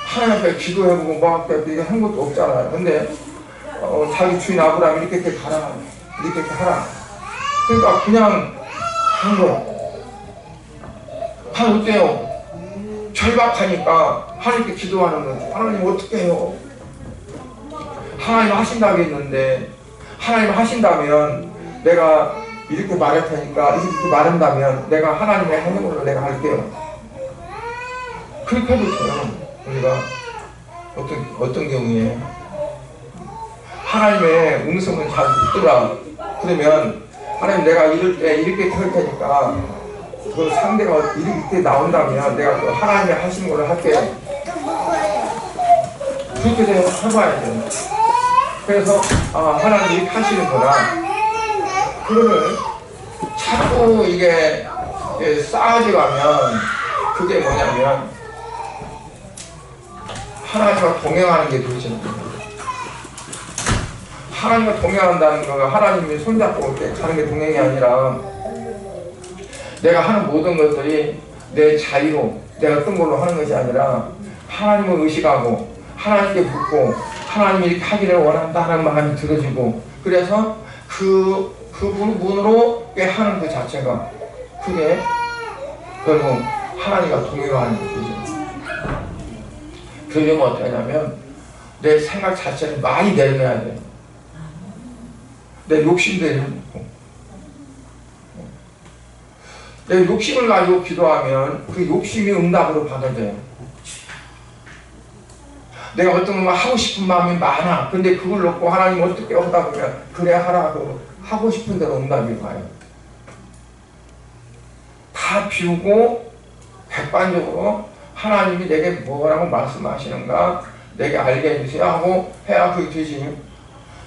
하나님 앞에 기도해보고 뭐 앞에 이게 한 것도 없잖아요. 근데 자기 주인 아브라함이 이렇게 가라, 이렇게 하라. 그러니까 그냥 한 거야. 어때요? 절박하니까 하나님께 기도하는 거지. 하나님 어떻게 해요? 하나님 하신다고 했는데 하나님 하신다면 내가 이렇게 말할 테니까 이렇게 말한다면 내가 하나님의 하는 걸로 내가 할게요. 그렇게 해보세요. 우리가 어떤 경우에 하나님의 음성을 잘 듣더라. 그러면 하나님 내가 이럴 때 이렇게 할 테니까 그 상대가 이렇게 나온다면 내가 그 하나님이 하시는 걸 할게. 그렇게 해봐야 돼요. 그래서 하나님이 이렇게 하시는구나. 그거를 자꾸 이게 쌓아져가면 그게 뭐냐면 하나님과 동행하는 게 되어지는 거예요. 하나님과 동행한다는 거가 하나님이 손잡고 이렇게 가는 게 동행이 아니라 내가 하는 모든 것들이 내 자유로 내가 어떤 걸로 하는 것이 아니라 하나님을 의식하고 하나님께 묻고 하나님이 이렇게 하기를 원한다는 마음이 들어지고 그래서 그 부분으로 하는 그 자체가 그게 결국 하나님과 동행하는 것이죠. 그러려면 어떻게 하냐면 내 생각 자체를 많이 내려놔야 돼요. 내 욕심도 내려놓고 내 욕심을 가지고 기도하면 그 욕심이 응답으로 받아져요. 내가 어떤 걸 하고 싶은 마음이 많아. 근데 그걸 놓고 하나님 어떻게 하다 보면 그래 하라고 하고 싶은 대로 응답이 와요. 다 비우고 백반적으로 하나님이 내게 뭐라고 말씀하시는가 내게 알게 해주세요 하고 해야 그게 되지.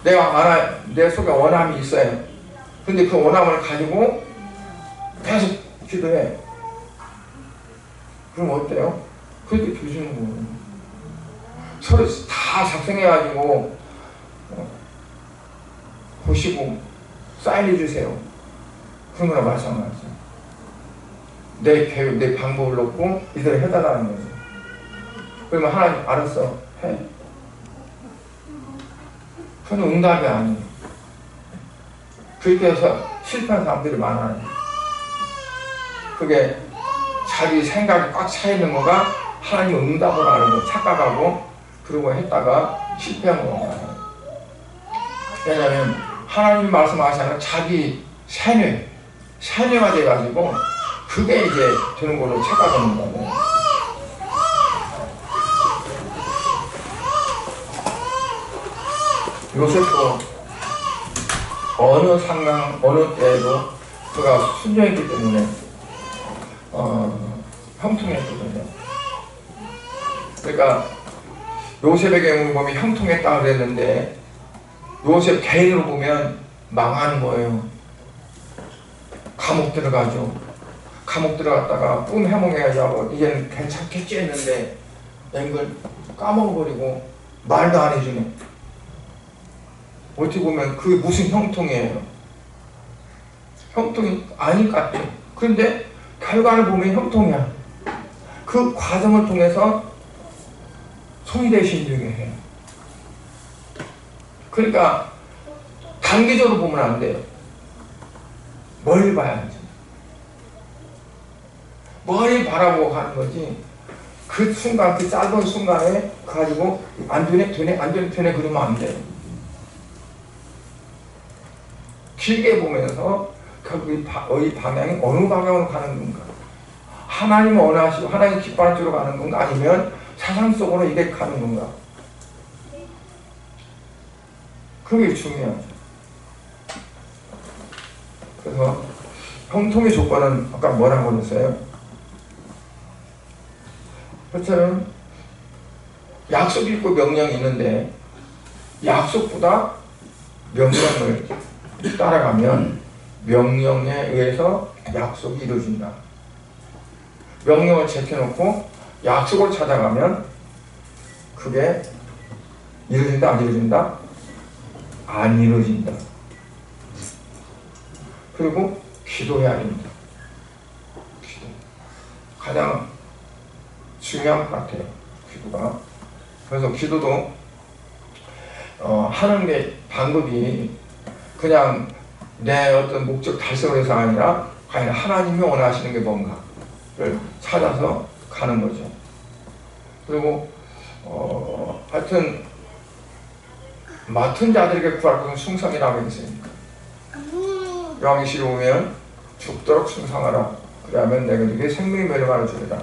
내 속에 원함이 있어요. 근데 그 원함을 가지고 계속 기도해. 그럼 어때요? 그렇게 주시는 거예요. 서로 다 작성해가지고 보시고 사인해 주세요. 그런 거랑 마찬가지죠. 내 계획, 내 방법을 놓고 이대로 해달라는 거죠. 그러면 하나님 알았어 해. 그건 응답이 아니에요. 그렇게 해서 실패한 사람들이 많아요. 그게 자기 생각이 꽉 차 있는 거가 하나님 응답을 하는 거 착각하고 그러고 했다가 실패한 거예요. 왜냐하면 하나님 말씀하시는 자기 세뇌가 돼가지고 그게 이제 되는 걸로 착각하는 거예요. 요셉도 어느 상황, 어느 때에도 그가 순종했기 때문에 형통했거든요. 그러니까 요셉의 경우 보면 형통했다 그랬는데 요셉 개인으로 보면 망하는 거예요. 감옥 들어가죠. 감옥 들어갔다가 꿈 해몽해가지고 이제는 괜찮겠지 했는데 앵글 까먹어버리고 말도 안 해주네. 어떻게 보면 그게 무슨 형통이에요? 형통이 아닐 것 같아요. 그런데 결과를 보면 형통이야. 그 과정을 통해서 손이 대신 중에 해요. 그러니까 단기적으로 보면 안 돼요. 멀리 봐야지. 멀리 바라보고 가는 거지. 그 순간, 그 짧은 순간에 가지고 안 되네 그러면 안 돼요. 길게 보면서 결국 이 방향이 어느 방향으로 가는 건가? 하나님 원하시고 하나님 기뻐할 쪽으로 가는 건가? 아니면 사상 속으로 이게 가는 건가? 그게 중요하죠. 그래서 형통의 조건은 아까 뭐라고 그랬어요? 그처럼 약속이 있고 명령이 있는데 약속보다 명령을 따라가면 명령에 의해서 약속이 이루어진다. 명령을 제껴놓고 약속을 찾아가면 그게 이루어진다, 안 이루어진다? 안 이루어진다. 그리고 기도해야 됩니다. 기도. 가장 중요한 것 같아요. 기도가. 그래서 기도도 하는 게 방법이 그냥 내 어떤 목적 달성을 해서 아니라 과연 하나님이 원하시는 게 뭔가를 찾아서 가는 거죠. 그리고 하여튼 맡은 자들에게 구할 것은 충성이라고 했으니까 요한계시록 보면 죽도록 충성하라. 그러면 내가 네게 생명의 멸망을 주리라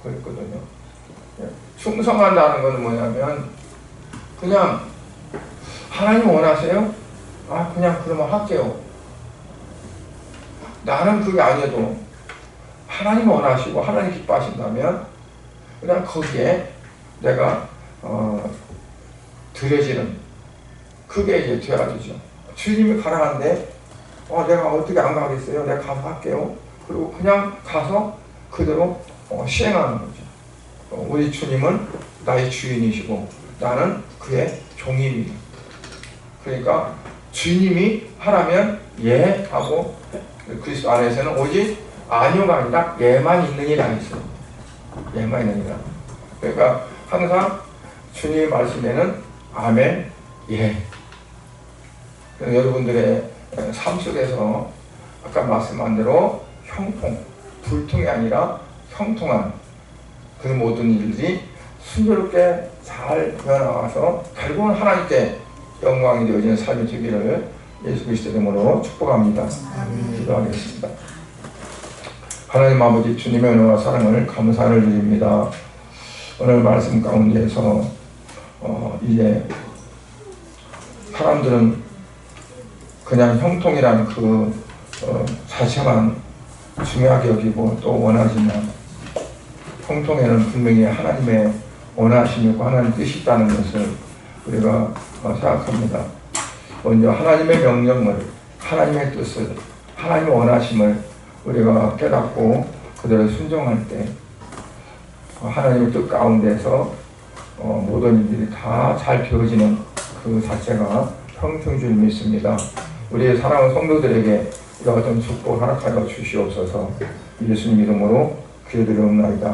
그랬거든요. 충성한다는 것은 뭐냐면 그냥 하나님 원하세요? 그냥 그러면 할게요. 나는 그게 아니어도 하나님 원하시고 하나님 기뻐하신다면 그냥 거기에 내가 드려지는 그게 이제 돼야 되죠. 주님이 가라는데 내가 어떻게 안 가겠어요? 내가 가서 할게요. 그리고 그냥 가서 그대로 시행하는 거죠. 우리 주님은 나의 주인이시고 나는 그의 종입니다. 그러니까 주님이 하라면 예 하고 그리스도 안에서는 오직 아니오가 아니라 예만 있느니라 했어요. 예만 있느니라. 그러니까 항상 주님의 말씀에는 아멘, 예. 여러분들의 삶 속에서 아까 말씀한 대로 형통, 불통이 아니라 형통한 그 모든 일들이 순조롭게 잘 되어나가서 결국은 하나님께 영광이 되어지는 삶이 되기를 예수 그리스도의 이름으로 축복합니다. 기도하겠습니다. 하나님 아버지 주님의 은혜와 사랑을 감사를 드립니다. 오늘 말씀 가운데에서 이제 사람들은 그냥 형통이라는 그 자체만 중요하게 여기고 또 원하지만 형통에는 분명히 하나님의 원하심이고 하나님의 뜻이 있다는 것을 우리가 생각합니다. 먼저 하나님의 명령을, 하나님의 뜻을, 하나님의 원하심을 우리가 깨닫고 그대로 순종할 때 하나님의 뜻 가운데서 모든 일들이 다 잘 되어지는 그 자체가 형통인 줄 믿습니다. 우리의 사랑하는 성도들에게 이와 같은 축복 허락하여 주시옵소서. 예수님 이름으로 기도드리옵나이다.